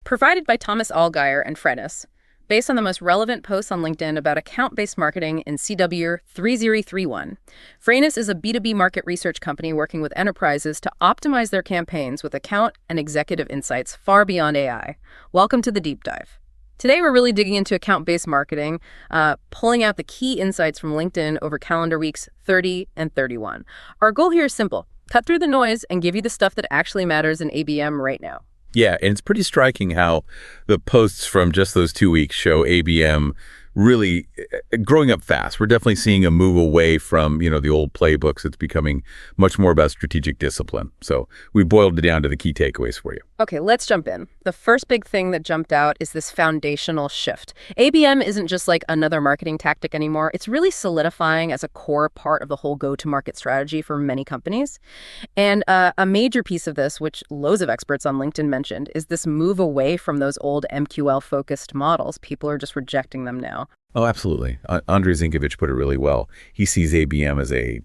provided by Thomas Allgaier and Frennis, based on the most relevant posts on LinkedIn about account-based marketing in CW 3031. Frennis is a B2B market research company working with enterprises to optimize their campaigns with account and executive insights far beyond AI. Welcome to the deep dive. Today, we're really digging into account-based marketing, pulling out the key insights from LinkedIn over calendar weeks 30 and 31. Our goal here is simple: cut through the noise and give you the stuff that actually matters in ABM right now. Yeah, and it's pretty striking how the posts from just those 2 weeks show ABM really growing up fast. We're definitely seeing a move away from, the old playbooks. It's becoming much more about strategic discipline. So we boiled it down to the key takeaways for you. Okay, let's jump in. The first big thing that jumped out is this foundational shift. ABM isn't just like another marketing tactic anymore. It's really solidifying as a core part of the whole go-to-market strategy for many companies. And a major piece of this, which loads of experts on LinkedIn mentioned, is this move away from those old MQL-focused models. People are just rejecting them now. Oh, absolutely. Andrei Zinkovich put it really well. He sees ABM as a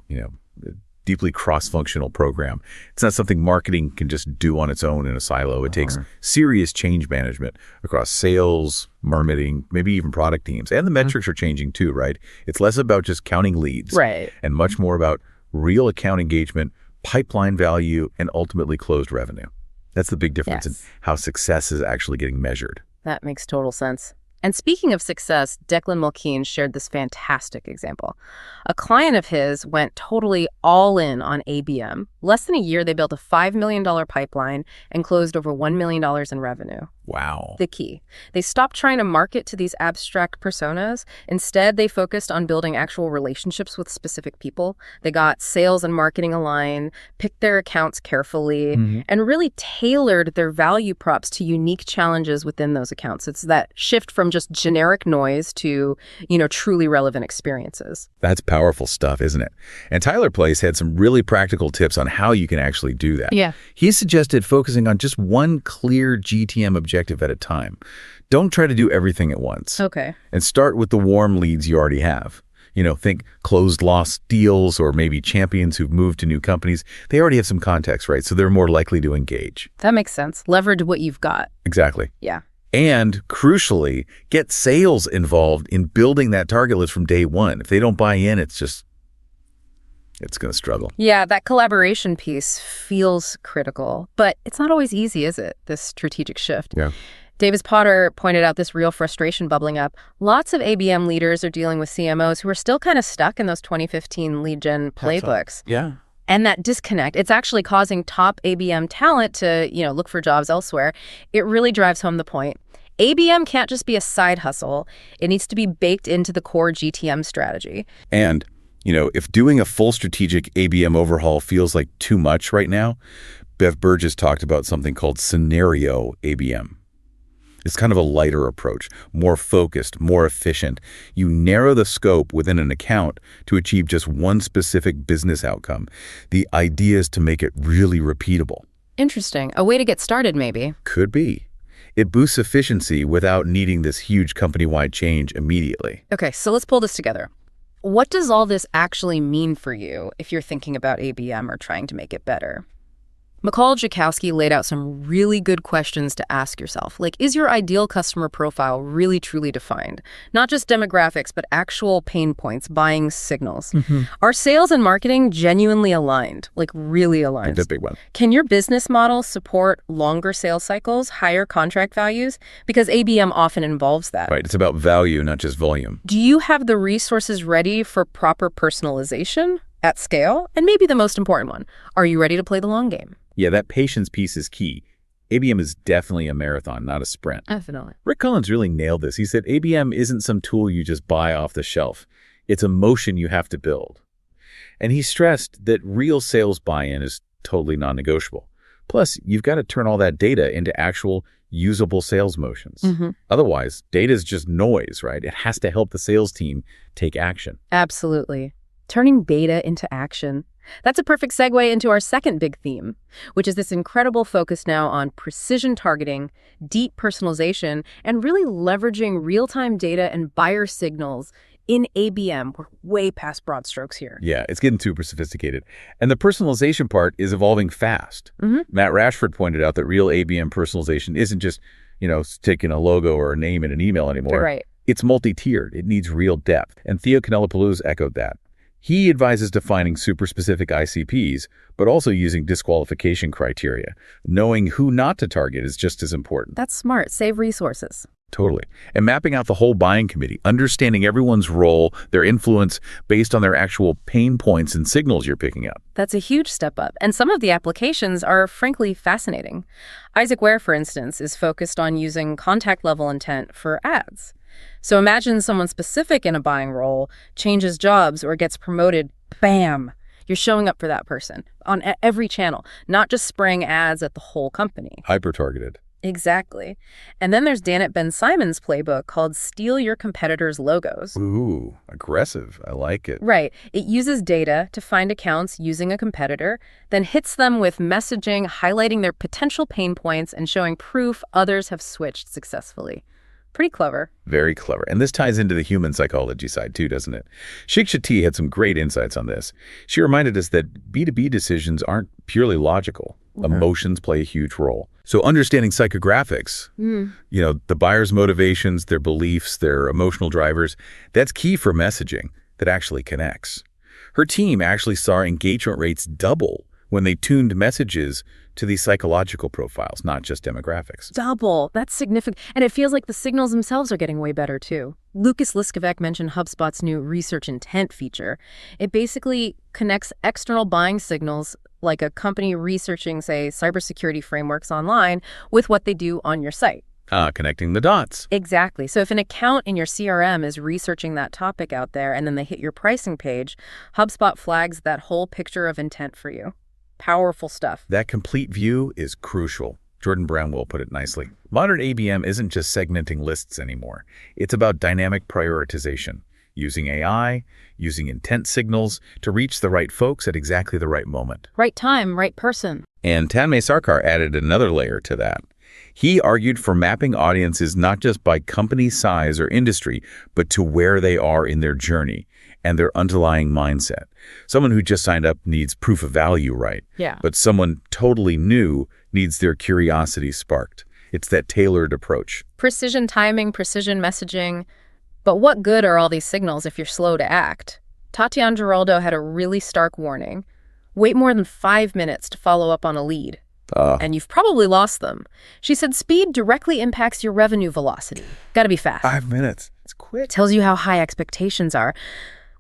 deeply cross-functional program. It's not something marketing can just do on its own in a silo. It takes serious change management across sales, marketing, maybe even product teams. And the metrics are changing too, right? It's less about just counting leads, right, and much more about real account engagement, pipeline value, and ultimately closed revenue. That's the big difference in how success is actually getting measured. That makes total sense. And speaking of success, Declan Mulkeen shared this fantastic example. A client of his went totally all in on ABM. Less than a year, they built a $5 million pipeline and closed over $1 million in revenue. Wow. The key. They stopped trying to market to these abstract personas. Instead, they focused on building actual relationships with specific people. They got sales and marketing aligned, picked their accounts carefully, and really tailored their value props to unique challenges within those accounts. It's that shift from just generic noise to, truly relevant experiences. That's powerful stuff, isn't it? And Tyler Place had some really practical tips on how you can actually do that. Yeah. He suggested focusing on just one clear GTM objective at a time. Don't try to do everything at once. Okay. And start with the warm leads you already have. Think closed lost deals or maybe champions who've moved to new companies. They already have some context, right? So they're more likely to engage. That makes sense. Leverage what you've got. Exactly. Yeah. And crucially, get sales involved in building that target list from day one. If they don't buy in, it's going to struggle. Yeah, that collaboration piece feels critical, but it's not always easy, is it? This strategic shift. Yeah. Davis Potter pointed out this real frustration bubbling up. Lots of ABM leaders are dealing with CMOs who are still kind of stuck in those 2015 lead gen playbooks. Yeah. And that disconnect, it's actually causing top ABM talent to, look for jobs elsewhere. It really drives home the point. ABM can't just be a side hustle. It needs to be baked into the core GTM strategy. And, if doing a full strategic ABM overhaul feels like too much right now, Bev Burgess talked about something called scenario ABM. It's kind of a lighter approach, more focused, more efficient. You narrow the scope within an account to achieve just one specific business outcome. The idea is to make it really repeatable. Interesting. A way to get started, maybe. Could be. It boosts efficiency without needing this huge company-wide change immediately. Okay, so let's pull this together. What does all this actually mean for you if you're thinking about ABM or trying to make it better? McCall Jakowski laid out some really good questions to ask yourself. Like, is your ideal customer profile really truly defined? Not just demographics, but actual pain points, buying signals. Are sales and marketing genuinely aligned, like really aligned? That's a big one. Can your business model support longer sales cycles, higher contract values? Because ABM often involves that. Right. It's about value, not just volume. Do you have the resources ready for proper personalization at scale? And maybe the most important one, are you ready to play the long game? Yeah, that patience piece is key. ABM is definitely a marathon, not a sprint. Definitely. Rick Collins really nailed this. He said ABM isn't some tool you just buy off the shelf. It's a motion you have to build. And he stressed that real sales buy-in is totally non-negotiable. Plus, you've got to turn all that data into actual usable sales motions. Otherwise, data is just noise, right? It has to help the sales team take action. Absolutely. Turning data into action. That's a perfect segue into our second big theme, which is this incredible focus now on precision targeting, deep personalization, and really leveraging real-time data and buyer signals in ABM. We're way past broad strokes here. Yeah, it's getting super sophisticated. And the personalization part is evolving fast. Matt Rashford pointed out that real ABM personalization isn't just sticking a logo or a name in an email anymore. Right. It's multi-tiered. It needs real depth. And Theo Canellopoulos echoed that. He advises defining super specific ICPs, but also using disqualification criteria. Knowing who not to target is just as important. That's smart. Save resources. Totally. And mapping out the whole buying committee, understanding everyone's role, their influence based on their actual pain points and signals you're picking up. That's a huge step up. And some of the applications are frankly fascinating. Isaac Ware, for instance, is focused on using contact level intent for ads. So imagine someone specific in a buying role changes jobs or gets promoted, bam, you're showing up for that person on every channel, not just spraying ads at the whole company. Hyper-targeted. Exactly. And then there's Danette Ben-Simon's playbook called Steal Your Competitors' Logos. Ooh, aggressive. I like it. Right. It uses data to find accounts using a competitor, then hits them with messaging highlighting their potential pain points and showing proof others have switched successfully. Pretty clever. Very clever. And this ties into the human psychology side too, doesn't it? Sheikh Shati had some great insights on this. She reminded us that B2B decisions aren't purely logical. Emotions play a huge role. So understanding psychographics, the buyer's motivations, their beliefs, their emotional drivers, that's key for messaging that actually connects. Her team actually saw engagement rates double when they tuned messages to these psychological profiles, not just demographics. Double. That's significant. And it feels like the signals themselves are getting way better, too. Lucas Liskovec mentioned HubSpot's new research intent feature. It basically connects external buying signals, like a company researching, say, cybersecurity frameworks online, with what they do on your site. Connecting the dots. Exactly. So if an account in your CRM is researching that topic out there and then they hit your pricing page, HubSpot flags that whole picture of intent for you. Powerful stuff. That complete view is crucial. Jordan Brownwell put it nicely. Modern ABM isn't just segmenting lists anymore. It's about dynamic prioritization, using AI, using intent signals to reach the right folks at exactly the right moment. Right time, right person. And Tanmay Sarkar added another layer to that. He argued for mapping audiences not just by company size or industry, but to where they are in their journey and their underlying mindset. Someone who just signed up needs proof of value, right? Yeah. But someone totally new needs their curiosity sparked. It's that tailored approach. Precision timing, precision messaging. But what good are all these signals if you're slow to act? Tatiana Giraldo had a really stark warning. Wait more than 5 minutes to follow up on a lead. And you've probably lost them. She said speed directly impacts your revenue velocity. Gotta be fast. 5 minutes. It's quick. Tells you how high expectations are.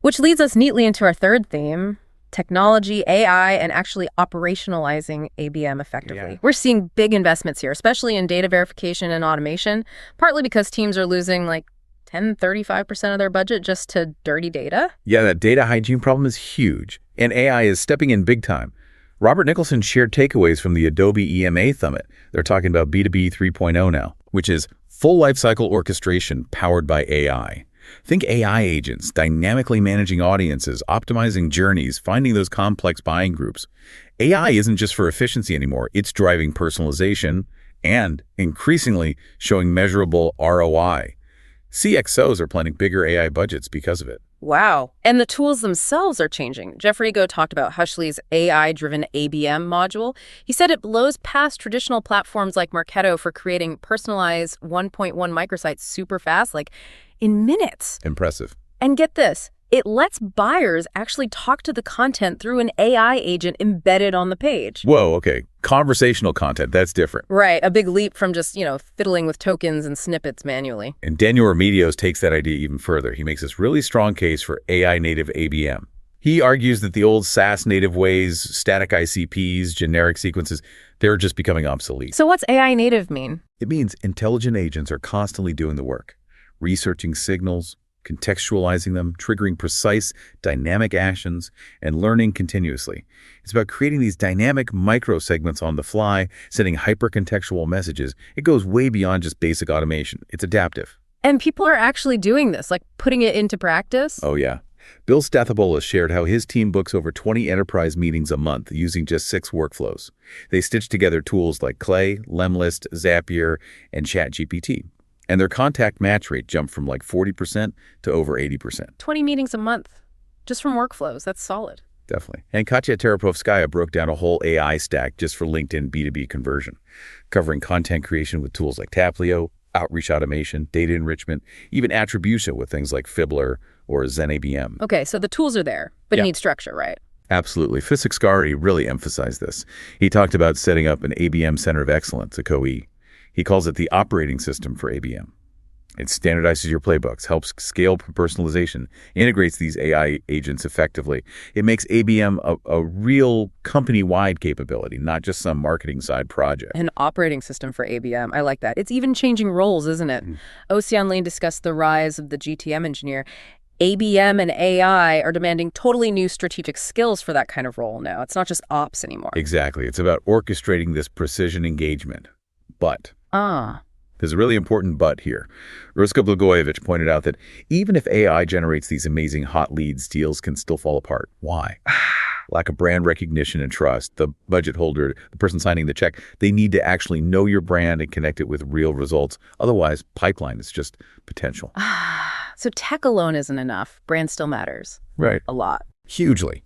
Which leads us neatly into our third theme, technology, AI, and actually operationalizing ABM effectively. Yeah. We're seeing big investments here, especially in data verification and automation, partly because teams are losing like 35% of their budget just to dirty data. Yeah, that data hygiene problem is huge, and AI is stepping in big time. Robert Nicholson shared takeaways from the Adobe EMA Summit. They're talking about B2B 3.0 now, which is full lifecycle orchestration powered by AI. Think AI agents, dynamically managing audiences, optimizing journeys, finding those complex buying groups. AI isn't just for efficiency anymore. It's driving personalization and, increasingly, showing measurable ROI. CXOs are planning bigger AI budgets because of it. Wow. And the tools themselves are changing. Jeff Rigo talked about Hushly's AI-driven ABM module. He said it blows past traditional platforms like Marketo for creating personalized 1.1 microsites super fast, like in minutes. Impressive. And get this, it lets buyers actually talk to the content through an AI agent embedded on the page. Whoa, okay. Conversational content, that's different. Right, a big leap from just, fiddling with tokens and snippets manually. And Daniel Remedios takes that idea even further. He makes this really strong case for AI-native ABM. He argues that the old SaaS-native ways, static ICPs, generic sequences, they're just becoming obsolete. So what's AI-native mean? It means intelligent agents are constantly doing the work, researching signals, contextualizing them, triggering precise, dynamic actions, and learning continuously. It's about creating these dynamic micro-segments on the fly, sending hyper-contextual messages. It goes way beyond just basic automation. It's adaptive. And people are actually doing this, like putting it into practice? Oh, yeah. Bill Stathobola shared how his team books over 20 enterprise meetings a month using just 6 workflows. They stitch together tools like Clay, Lemlist, Zapier, and ChatGPT. And their contact match rate jumped from like 40% to over 80%. 20 meetings a month, just from workflows. That's solid. Definitely. And Katya Terapovskaya broke down a whole AI stack just for LinkedIn B2B conversion, covering content creation with tools like Taplio, outreach automation, data enrichment, even attribution with things like Fibbler or ZenABM. Okay, so the tools are there, but you need structure, right? Absolutely. Physics-Gary really emphasized this. He talked about setting up an ABM Center of Excellence, a COE. He calls it the operating system for ABM. It standardizes your playbooks, helps scale personalization, integrates these AI agents effectively. It makes ABM a real company-wide capability, not just some marketing side project. An operating system for ABM. I like that. It's even changing roles, isn't it? Ocean Lane discussed the rise of the GTM engineer. ABM and AI are demanding totally new strategic skills for that kind of role now. It's not just ops anymore. Exactly. It's about orchestrating this precision engagement. But there's a really important but here. Ruska Blagojevich pointed out that even if AI generates these amazing hot leads, deals can still fall apart. Why? Lack of brand recognition and trust. The budget holder, the person signing the check, they need to actually know your brand and connect it with real results. Otherwise, pipeline is just potential. So tech alone isn't enough. Brand still matters. Right. A lot. Hugely.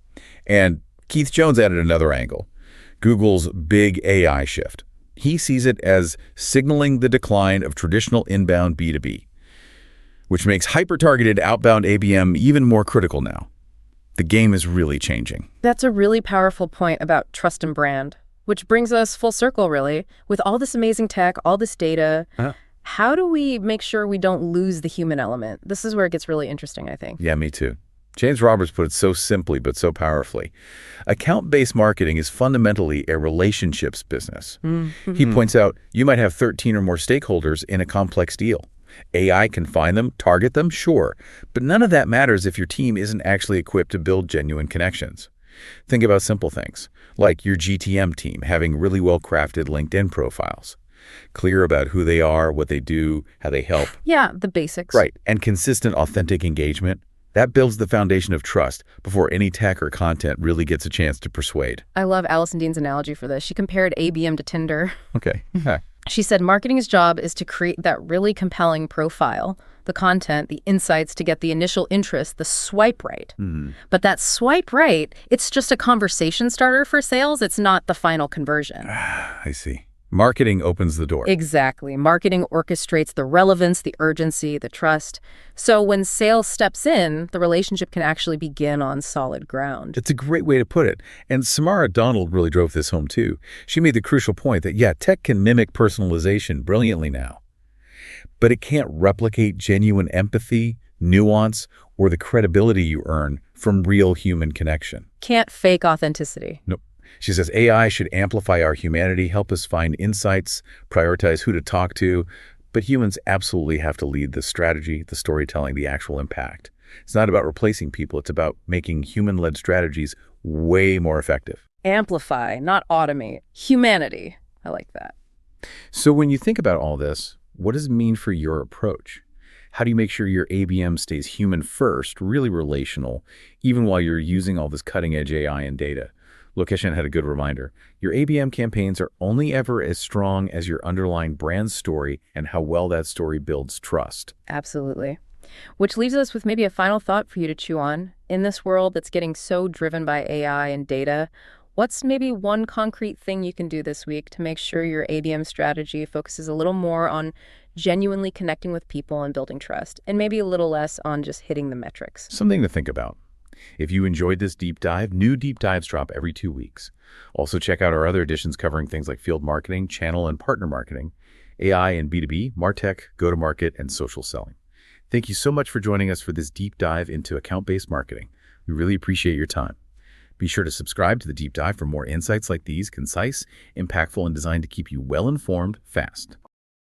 And Keith Jones added another angle, Google's big AI shift. He sees it as signaling the decline of traditional inbound B2B, which makes hyper-targeted outbound ABM even more critical now. The game is really changing. That's a really powerful point about trust and brand, which brings us full circle, really. With all this amazing tech, all this data, how do we make sure we don't lose the human element? This is where it gets really interesting, I think. Yeah, me too. James Roberts put it so simply but so powerfully. Account-based marketing is fundamentally a relationships business. He points out you might have 13 or more stakeholders in a complex deal. AI can find them, target them, sure, but none of that matters if your team isn't actually equipped to build genuine connections. Think about simple things, like your GTM team having really well-crafted LinkedIn profiles, clear about who they are, what they do, how they help. Yeah, the basics. Right, and consistent, authentic engagement. That builds the foundation of trust before any tech or content really gets a chance to persuade. I love Alison Dean's analogy for this. She compared ABM to Tinder. Okay. She said marketing's job is to create that really compelling profile, the content, the insights to get the initial interest, the swipe right. But that swipe right, it's just a conversation starter for sales. It's not the final conversion. I see. Marketing opens the door. Exactly. Marketing orchestrates the relevance, the urgency, the trust. So when sales steps in, the relationship can actually begin on solid ground. It's a great way to put it. And Samara Donald really drove this home too. She made the crucial point that, yeah, tech can mimic personalization brilliantly now, but it can't replicate genuine empathy, nuance, or the credibility you earn from real human connection. Can't fake authenticity. Nope. She says AI should amplify our humanity, help us find insights, prioritize who to talk to, but humans absolutely have to lead the strategy, the storytelling, the actual impact. It's not about replacing people. It's about making human-led strategies way more effective. Amplify, not automate. Humanity. I like that. So when you think about all this, what does it mean for your approach? How do you make sure your ABM stays human first, really relational, even while you're using all this cutting-edge AI and data? Lokeshan had a good reminder. Your ABM campaigns are only ever as strong as your underlying brand story and how well that story builds trust. Absolutely. Which leaves us with maybe a final thought for you to chew on. In this world that's getting so driven by AI and data, what's maybe one concrete thing you can do this week to make sure your ABM strategy focuses a little more on genuinely connecting with people and building trust, and maybe a little less on just hitting the metrics? Something to think about. If you enjoyed this deep dive, new deep dives drop every 2 weeks. Also check out our other editions covering things like field marketing, channel and partner marketing, AI and B2B, MarTech, go-to-market, and social selling. Thank you so much for joining us for this deep dive into account-based marketing. We really appreciate your time. Be sure to subscribe to the deep dive for more insights like these, concise, impactful, and designed to keep you well-informed fast.